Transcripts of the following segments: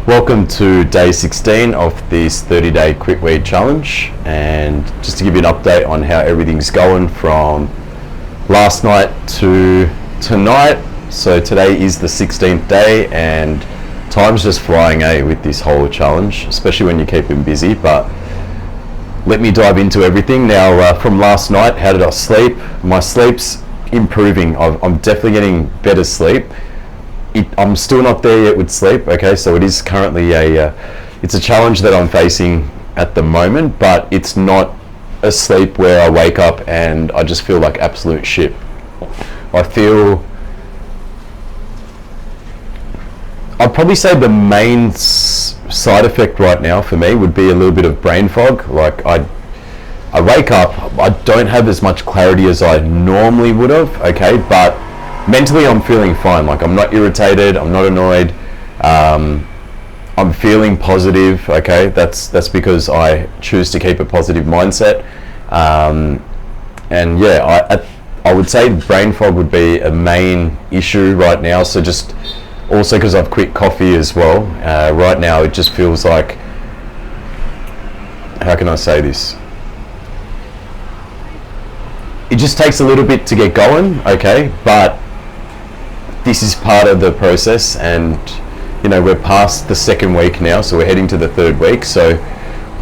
Welcome to day 16 of this 30-day quit weed challenge, and just to give you an update on how everything's going from last night to tonight. So today is the 16th day and time's just flying with this whole challenge, especially when you keep him busy. But let me dive into everything now. From last night, how did I sleep? My sleep's improving. I'm definitely getting better sleep. I'm still not there yet with sleep, okay, so it is currently it's a challenge that I'm facing at the moment, but it's not a sleep where I wake up and I just feel like absolute shit. I'd probably say the main side effect right now for me would be a little bit of brain fog. Like I wake up, I don't have as much clarity as I normally would have, okay, but mentally I'm feeling fine. Like I'm not irritated, I'm not annoyed, I'm feeling positive, okay. That's because I choose to keep a positive mindset, and yeah, I would say brain fog would be a main issue right now. So just also because I've quit coffee as well, right now it just feels like, how can I say this? It just takes a little bit to get going, okay, but this is part of the process, and you know, we're past the second week now, so we're heading to the third week. So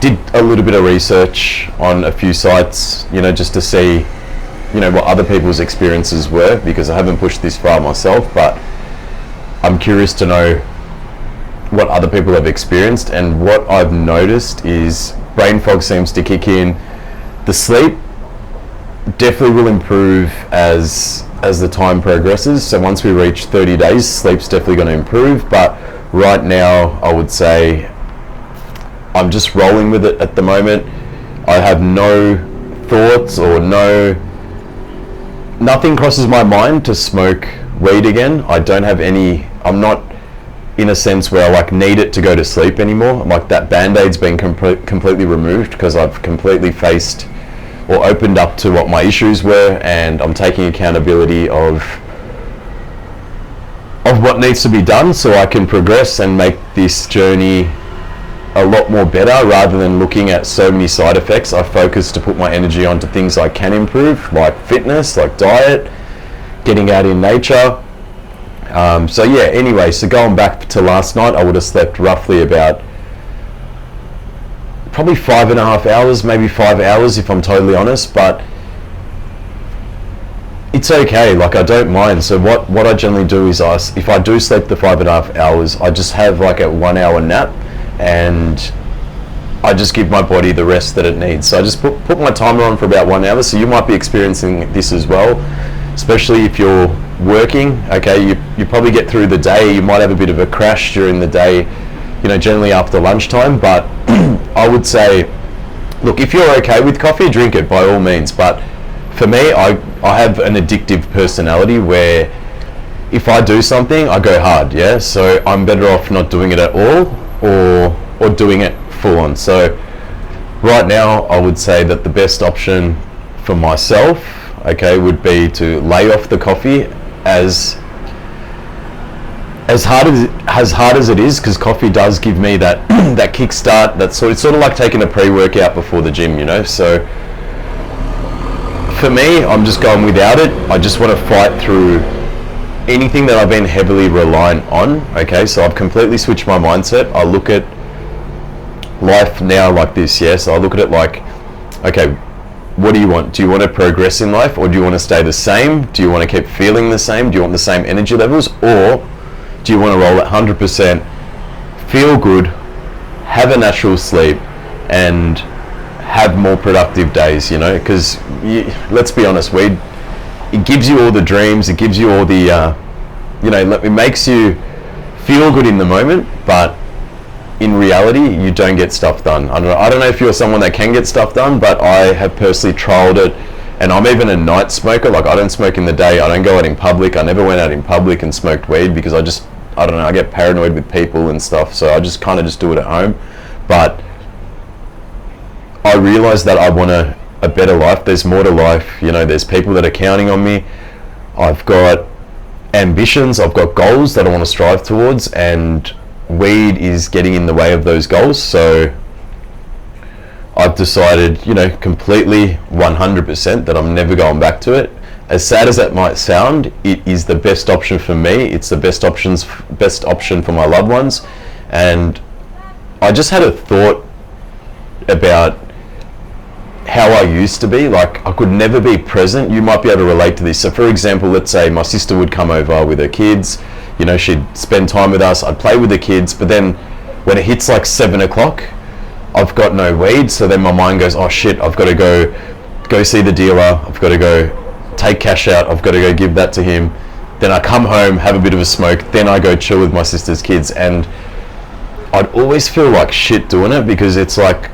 did a little bit of research on a few sites, you know, just to see, you know, what other people's experiences were, because I haven't pushed this far myself, but I'm curious to know what other people have experienced. And what I've noticed is brain fog seems to kick in. The sleep definitely will improve as the time progresses. So once we reach 30 days, sleep's definitely going to improve. But right now, I would say I'm just rolling with it at the moment. I have no thoughts or nothing crosses my mind to smoke weed again. I don't have any, I'm not in a sense where I like need it to go to sleep anymore. Like that band-aid's been completely removed, because I've completely faced or opened up to what my issues were, and I'm taking accountability of what needs to be done so I can progress and make this journey a lot more better, rather than looking at so many side effects. I focus to put my energy onto things I can improve, like fitness, like diet, getting out in nature. So yeah, anyway, so going back to last night, I would have slept roughly about probably 5.5 hours, maybe 5 hours if I'm totally honest, but it's okay, like I don't mind. So what I generally do is if I do sleep the 5.5 hours, I just have like a 1 hour nap, and I just give my body the rest that it needs. So I just put my timer on for about 1 hour. So you might be experiencing this as well, especially if you're working, okay. You probably get through the day, you might have a bit of a crash during the day, you know, generally after lunchtime. But I would say, look, if you're okay with coffee, drink it by all means. But for me, I have an addictive personality where if I do something, I go hard, yeah? So I'm better off not doing it at all, or doing it full on. So right now, I would say that the best option for myself, okay, would be to lay off the coffee as hard as it is, because coffee does give me that that kickstart. It's sort of like taking a pre-workout before the gym, you know. So for me, I'm just going without it. I just want to fight through anything that I've been heavily reliant on, okay. So I've completely switched my mindset. I look at life now like this, yeah. So I look at it like, okay, what do you want? Do you want to progress in life, or do you want to stay the same? Do you want to keep feeling the same? Do you want the same energy levels, or do you want to roll at 100%, feel good, have a natural sleep, and have more productive days, you know? Because let's be honest, weed, it gives you all the dreams, it gives you all the, you know, it makes you feel good in the moment, but in reality, you don't get stuff done. I don't know if you're someone that can get stuff done, but I have personally trialed it, and I'm even a night smoker. Like I don't smoke in the day, I don't go out in public. I never went out in public and smoked weed, because I don't know, I get paranoid with people and stuff, so I just kind of just do it at home. But I realized that I want a better life. There's more to life, you know. There's people that are counting on me. I've got ambitions, I've got goals that I want to strive towards, and weed is getting in the way of those goals. So I've decided, you know, completely 100% that I'm never going back to it. As sad as that might sound, it is the best option for me. It's the best option for my loved ones. And I just had a thought about how I used to be. Like, I could never be present. You might be able to relate to this. So for example, let's say my sister would come over with her kids, you know, she'd spend time with us, I'd play with the kids, but then when it hits like 7 o'clock, I've got no weed, so then my mind goes, oh shit, I've got to go see the dealer, I've got to go take cash out, I've got to go give that to him. Then I come home, have a bit of a smoke, then I go chill with my sister's kids. And I'd always feel like shit doing it, because it's like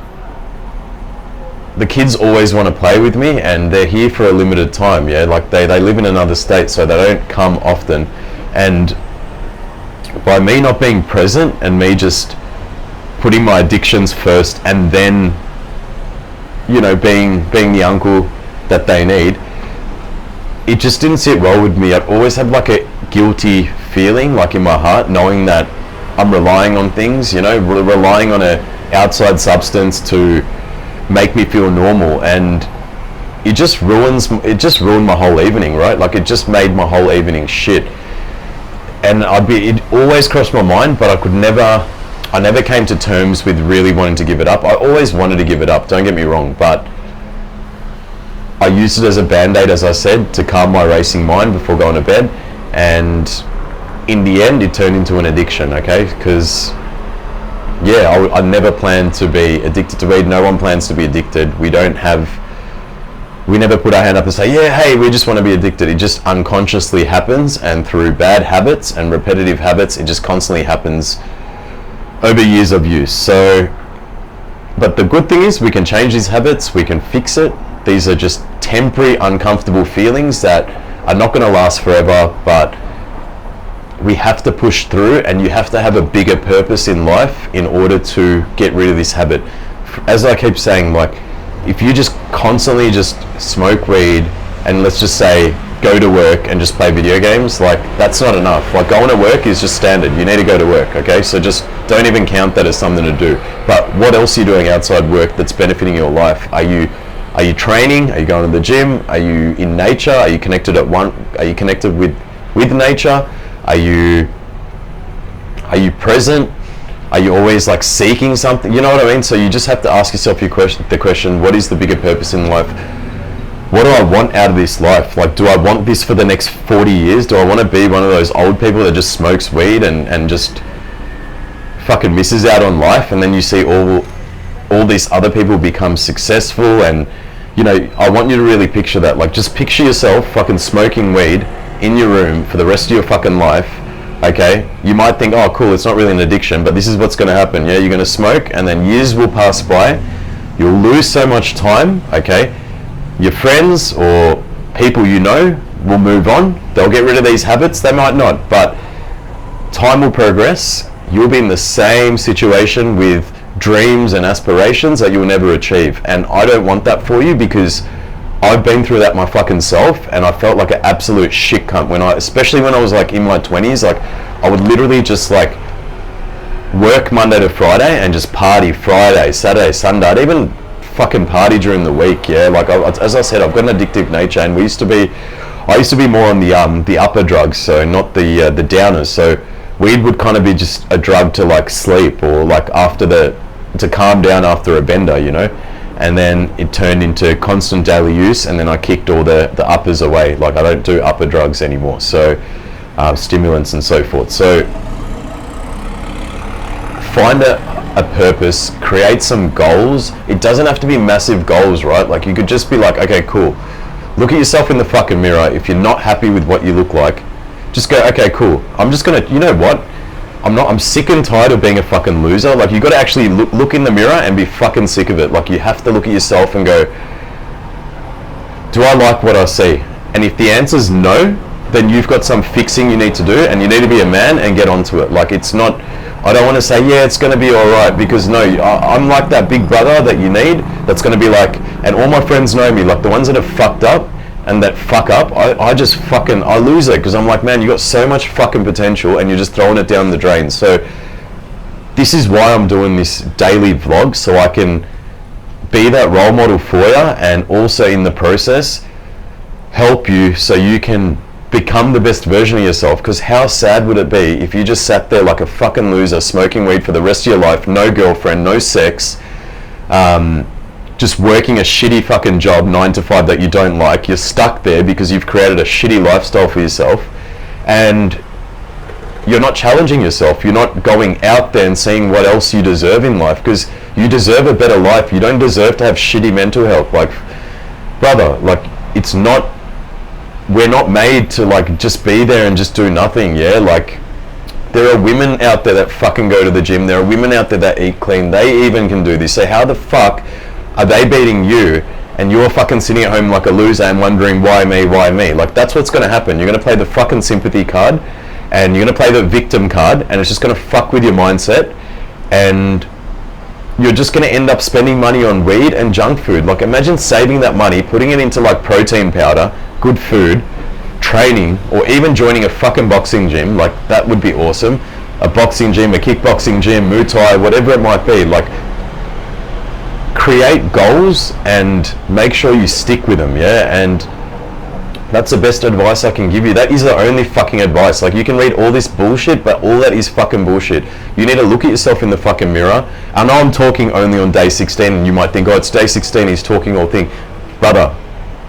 the kids always want to play with me, and they're here for a limited time. Yeah, like they live in another state, so they don't come often. And by me not being present and me just putting my addictions first, and then, you know, being the uncle that they need, it just didn't sit well with me. I'd always had like a guilty feeling, like in my heart, knowing that I'm relying on things, you know, relying on a outside substance to make me feel normal. And it just ruined my whole evening, right? Like, it just made my whole evening shit. And it always crossed my mind, but I never came to terms with really wanting to give it up. I always wanted to give it up, don't get me wrong, but I used it as a band-aid, as I said, to calm my racing mind before going to bed. And in the end, it turned into an addiction, okay? Because, yeah, I never planned to be addicted to weed. No one plans to be addicted. We never put our hand up and say, yeah, hey, we just want to be addicted. It just unconsciously happens, and through bad habits and repetitive habits, it just constantly happens over years of use. So, but the good thing is we can change these habits, we can fix it. These are just temporary, uncomfortable feelings that are not going to last forever, but we have to push through, and you have to have a bigger purpose in life in order to get rid of this habit. As I keep saying, like, if you just constantly just smoke weed and, let's just say, go to work and just play video games, like, that's not enough. Like, going to work is just standard. You need to go to work, okay? So just don't even count that as something to do. But what else are you doing outside work that's benefiting your life? Are you training? Are you going to the gym? Are you in nature? Are you connected with nature? Are you present? Are you always like seeking something? You know what I mean? So you just have to ask yourself the question, what is the bigger purpose in life? What do I want out of this life? Like, do I want this for the next 40 years? Do I want to be one of those old people that just smokes weed and just fucking misses out on life? And then you see all these other people become successful, and, you know, I want you to really picture that. Like, just picture yourself fucking smoking weed in your room for the rest of your fucking life. Okay, you might think, oh cool, it's not really an addiction, but this is what's going to happen. Yeah, you're going to smoke, and then years will pass by, you'll lose so much time. Okay, your friends or people you know will move on, they'll get rid of these habits, they might not, but time will progress. You'll be in the same situation with dreams and aspirations that you'll never achieve, and I don't want that for you, because I've been through that my fucking self, and I felt like an absolute shit cunt especially when I was like in my 20s. Like, I would literally just like work Monday to Friday and just party Friday, Saturday, Sunday. I'd even fucking party during the week. Yeah, like as I said, I've got an addictive nature, and I used to be more on the upper drugs, so not the downers. So weed would kind of be just a drug to like sleep, or like to calm down after a bender, you know. And then it turned into constant daily use, and then I kicked all the uppers away. Like, I don't do upper drugs anymore, so stimulants and so forth. So find a purpose, create some goals. It doesn't have to be massive goals, right? Like, you could just be like, okay, cool, look at yourself in the fucking mirror. If you're not happy with what you look like, just go, okay, cool, I'm just gonna, you know what, I'm sick and tired of being a fucking loser. Like, you got to actually look in the mirror and be fucking sick of it. Like, you have to look at yourself and go, do I like what I see? And if the answer's no, then you've got some fixing you need to do, and you need to be a man and get onto it. Like, it's not, I don't want to say, yeah, it's going to be all right, because no, I'm like that big brother that you need, that's going to be like, and all my friends know me, like the ones that have fucked up and that fuck up, I lose it, because I'm like, man, you got so much fucking potential and you're just throwing it down the drain. So this is why I'm doing this daily vlog, so I can be that role model for you, and also in the process help you so you can become the best version of yourself. Because how sad would it be if you just sat there like a fucking loser, smoking weed for the rest of your life, no girlfriend, no sex, just working a shitty fucking job 9 to 5 that you don't like. You're stuck there because you've created a shitty lifestyle for yourself, and you're not challenging yourself. You're not going out there and seeing what else you deserve in life, because you deserve a better life. You don't deserve to have shitty mental health. Like, brother, like, it's not, we're not made to like just be there and just do nothing. Yeah, like, there are women out there that fucking go to the gym. There are women out there that eat clean. They even can do this. So how the fuck are they beating you, and you're fucking sitting at home like a loser and wondering why me, why me? Like, that's what's going to happen. You're going to play the fucking sympathy card, and you're going to play the victim card, and it's just going to fuck with your mindset, and you're just going to end up spending money on weed and junk food. Like, imagine saving that money, putting it into like protein powder, good food, training, or even joining a fucking boxing gym. Like, that would be awesome. A boxing gym, a kickboxing gym, Muay Thai, whatever it might be. Like, create goals and make sure you stick with them. Yeah, and that's the best advice I can give you. That is the only fucking advice. Like, you can read all this bullshit, but all that is fucking bullshit. You need to look at yourself in the fucking mirror. I know I'm talking only on day 16, and you might think, oh, it's day 16, he's talking all thing. Brother,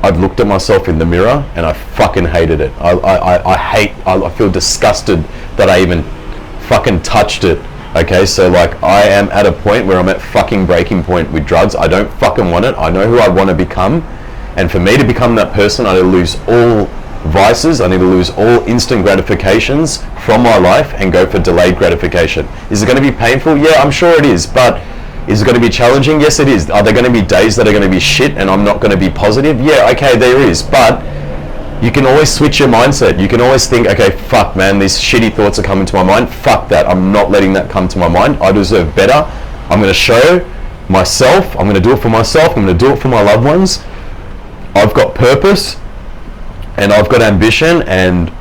I've looked at myself in the mirror and I fucking hated it. I feel disgusted that I even fucking touched it. Okay, so like, I am at a point where I'm at fucking breaking point with drugs. I don't fucking want it. I know who I want to become. And for me to become that person, I need to lose all vices. I need to lose all instant gratifications from my life and go for delayed gratification. Is it going to be painful? Yeah, I'm sure it is. But is it going to be challenging? Yes, it is. Are there going to be days that are going to be shit and I'm not going to be positive? Yeah, okay, there is. But you can always switch your mindset. You can always think, okay, fuck, man, these shitty thoughts are coming to my mind. Fuck that. I'm not letting that come to my mind. I deserve better. I'm going to show myself. I'm going to do it for myself. I'm going to do it for my loved ones. I've got purpose and I've got ambition, and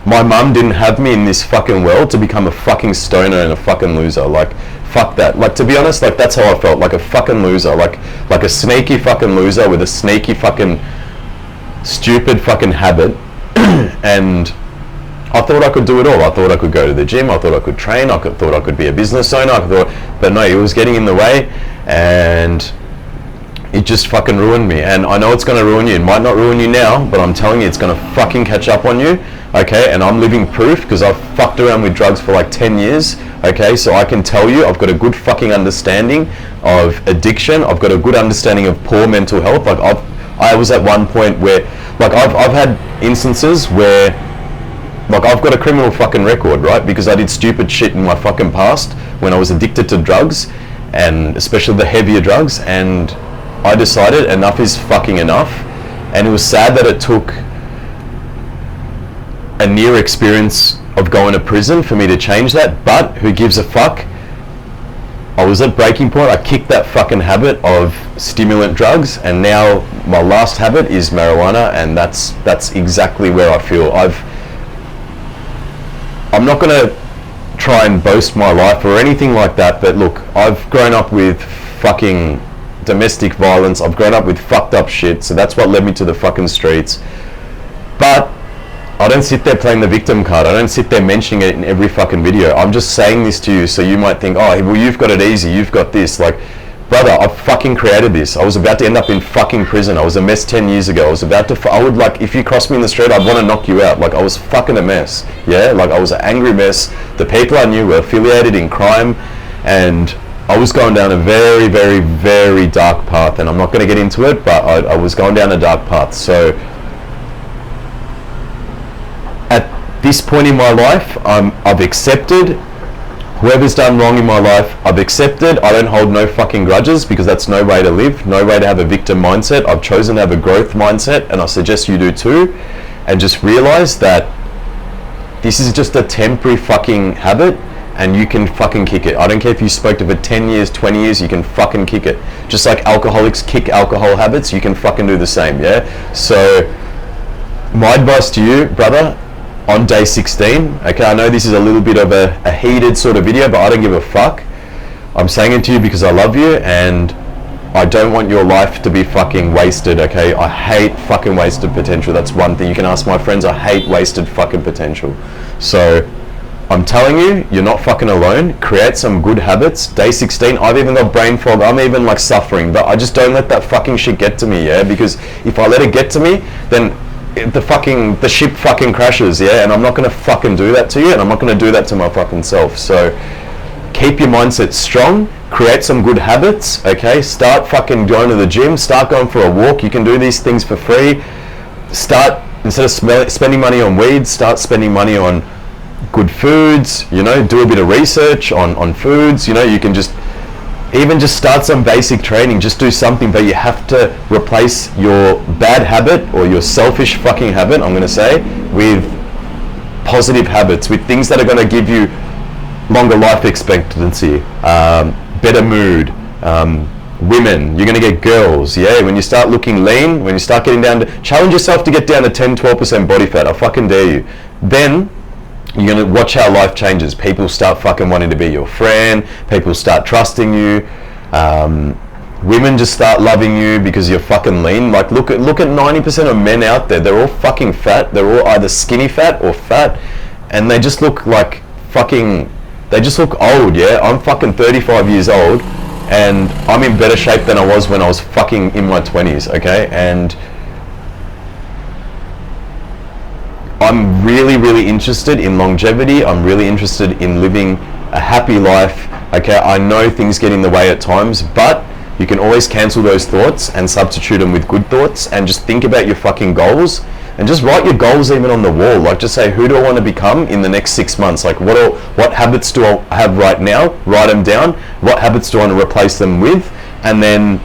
my mum didn't have me in this fucking world to become a fucking stoner and a fucking loser. Like, fuck that. Like, to be honest, like, that's how I felt. Like a fucking loser. Like a sneaky fucking loser with a sneaky fucking stupid fucking habit. And I thought I could do it all. I thought I could go to the gym. I thought I could train. Thought I could be a business owner. But no, it was getting in the way, and it just fucking ruined me. And I know it's going to ruin you. It might not ruin you now, but I'm telling you, it's going to fucking catch up on you. Okay, and I'm living proof because I've fucked around with drugs for like 10 years. Okay, so I can tell you, I've got a good fucking understanding of addiction. I've got a good understanding of poor mental health. Like, I was at one point where, like, I've had instances where, like, I've got a criminal fucking record, right? Because I did stupid shit in my fucking past when I was addicted to drugs, and especially the heavier drugs, and I decided enough is fucking enough. And it was sad that it took a near experience of going to prison for me to change that, but who gives a fuck? I was at breaking point. I kicked that fucking habit of stimulant drugs, and now my last habit is marijuana, and that's exactly where I feel. I'm not going to try and boast my life or anything like that, but look, I've grown up with fucking domestic violence. I've grown up with fucked up shit, so that's what led me to the fucking streets. But I don't sit there playing the victim card. I don't sit there mentioning it in every fucking video. I'm just saying this to you so you might think, oh, well, you've got it easy, you've got this. Like, brother, I've fucking created this. I was about to end up in fucking prison. I was a mess 10 years ago. I would, like, if you crossed me in the street, I'd want to knock you out. Like, I was fucking a mess. Yeah, like, I was an angry mess. The people I knew were affiliated in crime, and I was going down a very, very, very dark path, and I'm not going to get into it, but I was going down a dark path. So at this point in my life, I've accepted whoever's done wrong in my life. I've accepted. I don't hold no fucking grudges, because that's no way to live, no way to have a victim mindset. I've chosen to have a growth mindset, and I suggest you do too. And just realize that this is just a temporary fucking habit, and you can fucking kick it. I don't care if you smoked it for 10 years, 20 years, you can fucking kick it. Just like alcoholics kick alcohol habits, you can fucking do the same, yeah? So my advice to you, brother, on day 16, okay, I know this is a little bit of a heated sort of video, but I don't give a fuck. I'm saying it to you because I love you, and I don't want your life to be fucking wasted, okay? I hate fucking wasted potential. That's one thing. You can ask my friends, I hate wasted fucking potential. So I'm telling you, you're not fucking alone. Create some good habits. Day 16, I've even got brain fog. I'm even like suffering, but I just don't let that fucking shit get to me, yeah? Because if I let it get to me, then the ship fucking crashes, yeah? And I'm not gonna fucking do that to you, and I'm not gonna do that to my fucking self. So keep your mindset strong. Create some good habits, okay? Start fucking going to the gym. Start going for a walk. You can do these things for free. Start, instead of spending money on weed, start spending money on good foods, you know? Do a bit of research on foods, you know? You can just start some basic training. Just do something, but you have to replace your bad habit or your selfish fucking habit, I'm gonna say, with positive habits, with things that are gonna give you longer life expectancy, better mood, women, you're going to get girls, yeah? When you start looking lean, when you start getting down to, challenge yourself to get down to 10-12% body fat, I fucking dare you. Then you're going to watch how life changes. People start fucking wanting to be your friend, people start trusting you, women just start loving you because you're fucking lean. Like look at 90% of men out there, they're all fucking fat, they're all either skinny fat or fat, and they just look like fucking, they just look old, yeah? I'm fucking 35 years old, and I'm in better shape than I was when I was fucking in my 20s, okay? And I'm really, really interested in longevity. I'm really interested in living a happy life, okay? I know things get in the way at times, but you can always cancel those thoughts and substitute them with good thoughts, and just think about your fucking goals. And just write your goals even on the wall. Like, just say, who do I want to become in the next 6 months? Like, what habits do I have right now? Write them down. What habits do I want to replace them with? And then,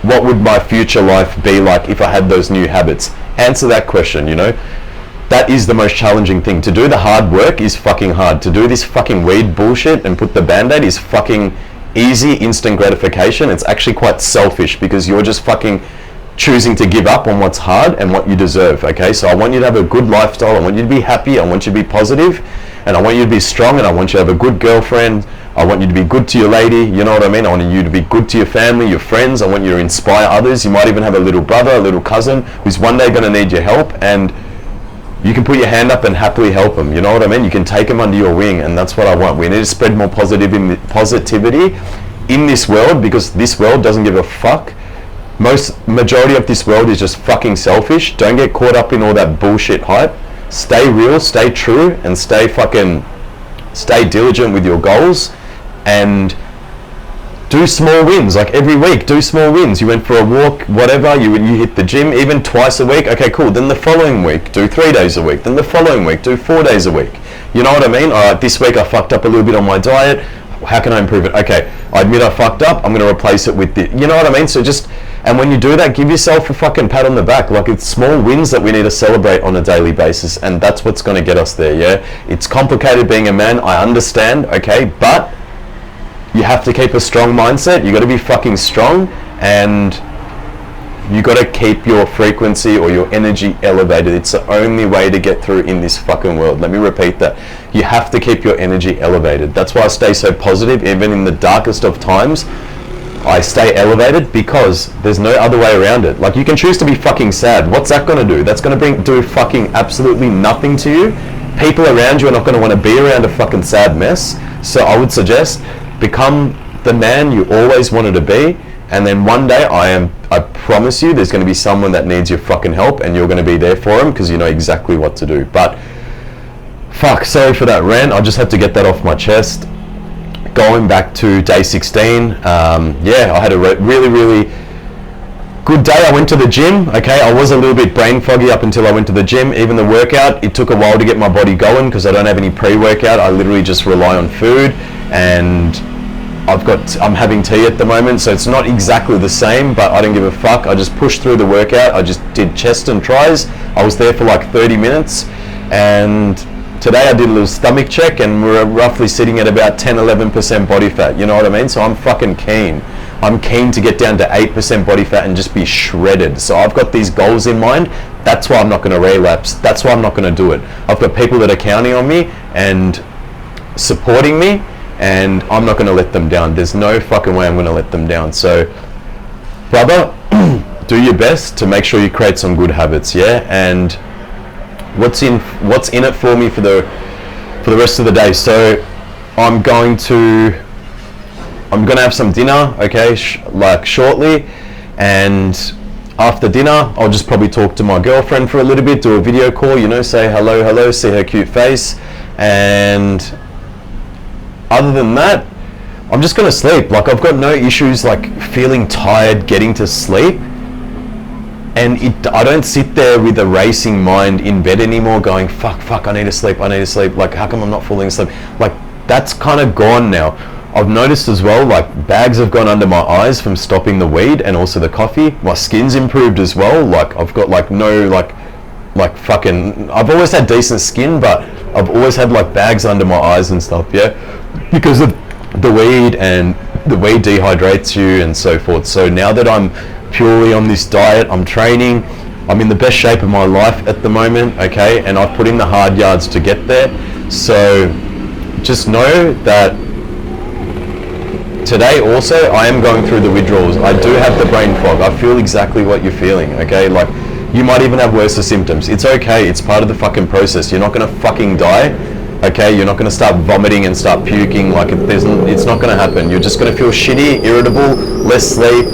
what would my future life be like if I had those new habits? Answer that question, you know? That is the most challenging thing. To do the hard work is fucking hard. To do this fucking weed bullshit and put the band-aid is fucking easy, instant gratification. It's actually quite selfish because you're just fucking choosing to give up on what's hard and what you deserve, okay? So I want you to have a good lifestyle. I want you to be happy. I want you to be positive, and I want you to be strong, and I want you to have a good girlfriend. I want you to be good to your lady, you know what I mean? I want you to be good to your family, your friends. I want you to inspire others. You might even have a little brother, a little cousin who's one day going to need your help, and you can put your hand up and happily help them, you know what I mean? You can take them under your wing, and that's what I want. We need to spread more positivity in this world, because this world doesn't give a fuck. Majority of this world is just fucking selfish. Don't get caught up in all that bullshit hype. Stay real, stay true, and stay diligent with your goals, and do small wins. Like every week, do small wins. You went for a walk, whatever, you hit the gym even twice a week. Okay, cool. Then the following week, do 3 days a week. Then the following week, do 4 days a week. You know what I mean? All right, this week I fucked up a little bit on my diet. How can I improve it? Okay, I admit I fucked up. I'm going to replace it with this. You know what I mean? So just, and when you do that, give yourself a fucking pat on the back. Like, it's small wins that we need to celebrate on a daily basis, and that's what's going to get us there, yeah? It's complicated being a man, I understand, okay? But you have to keep a strong mindset. You got to be fucking strong, and you got to keep your frequency or your energy elevated. It's the only way to get through in this fucking world. Let me repeat that. You have to keep your energy elevated. That's why I stay so positive, even in the darkest of times. I stay elevated because there's no other way around it. Like, you can choose to be fucking sad. What's that going to do? That's going to do fucking absolutely nothing to you. People around you are not going to want to be around a fucking sad mess. So I would suggest, become the man you always wanted to be, and then one day I promise you there's going to be someone that needs your fucking help, and you're going to be there for them because you know exactly what to do. But fuck, sorry for that rant. I just had to get that off my chest. Going back to day 16, yeah, I had a really good day. I went to the gym, okay? I was a little bit brain foggy up until I went to the gym. Even the workout, it took a while to get my body going because I don't have any pre-workout. I literally just rely on food, and I'm having tea at the moment, so it's not exactly the same, but I don't give a fuck. I just pushed through the workout. I just did chest and tries. I was there for like 30 minutes, and today I did a little stomach check, and we're roughly sitting at about 10-11% body fat, you know what I mean? So I'm fucking keen. I'm keen to get down to 8% body fat and just be shredded. So I've got these goals in mind. That's why I'm not going to relapse. That's why I'm not going to do it. I've got people that are counting on me and supporting me, and I'm not going to let them down. There's no fucking way I'm going to let them down. So, brother, do your best to make sure you create some good habits, yeah? And what's in it for me for the rest of the day? So I'm going to have some dinner, okay, like shortly, and after dinner I'll just probably talk to my girlfriend for a little bit, do a video call, you know, say hello, see her cute face, and other than that I'm just gonna sleep. Like, I've got no issues like feeling tired getting to sleep, and I don't sit there with a racing mind in bed anymore going fuck, I need to sleep, like how come I'm not falling asleep. Like, that's kind of gone now. I've noticed as well, like, bags have gone under my eyes from stopping the weed and also the coffee. My skin's improved as well. Like, I've got like no like fucking, I've always had decent skin, but I've always had like bags under my eyes and stuff, yeah, because of the weed, and the weed dehydrates you and so forth. So now that I'm purely on this diet, I'm training, I'm in the best shape of my life at the moment, okay, and I've put in the hard yards to get there. So just know that today also I am going through the withdrawals. I do have the brain fog. I feel exactly what you're feeling, okay? Like, you might even have worse symptoms. It's okay, it's part of the fucking process. You're not gonna fucking die, okay? You're not gonna start vomiting and start puking. Like, it's not gonna happen. You're just gonna feel shitty, irritable, less sleep,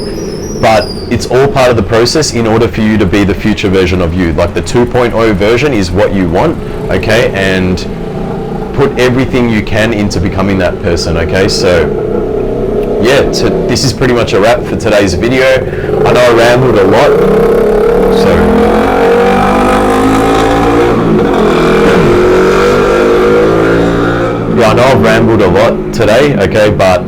but it's all part of the process in order for you to be the future version of you. Like, the 2.0 version is what you want, okay? And put everything you can into becoming that person, okay? So yeah, this is pretty much a wrap for today's video. I know I rambled a lot, so yeah, I know I've rambled a lot today, okay, but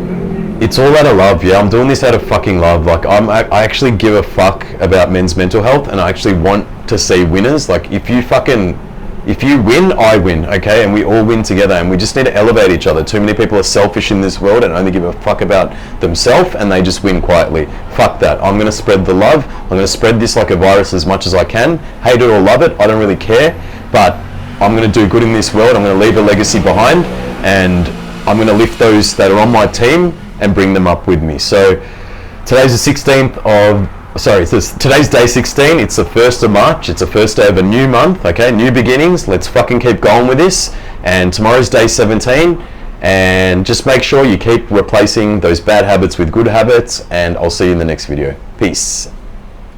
it's all out of love, yeah. I'm doing this out of fucking love. Like, I actually give a fuck about men's mental health, and I actually want to see winners. Like, if you win, I win, okay? And we all win together, and we just need to elevate each other. Too many people are selfish in this world and only give a fuck about themselves, and they just win quietly. Fuck that. I'm gonna spread the love. I'm gonna spread this like a virus as much as I can. Hate it or love it, I don't really care, but I'm gonna do good in this world. I'm gonna leave a legacy behind, and I'm gonna lift those that are on my team and bring them up with me. So today's the 16th of, today's day 16. It's the 1st of March. It's the first day of a new month, okay? New beginnings. Let's fucking keep going with this. And tomorrow's day 17. And just make sure you keep replacing those bad habits with good habits. And I'll see you in the next video. Peace.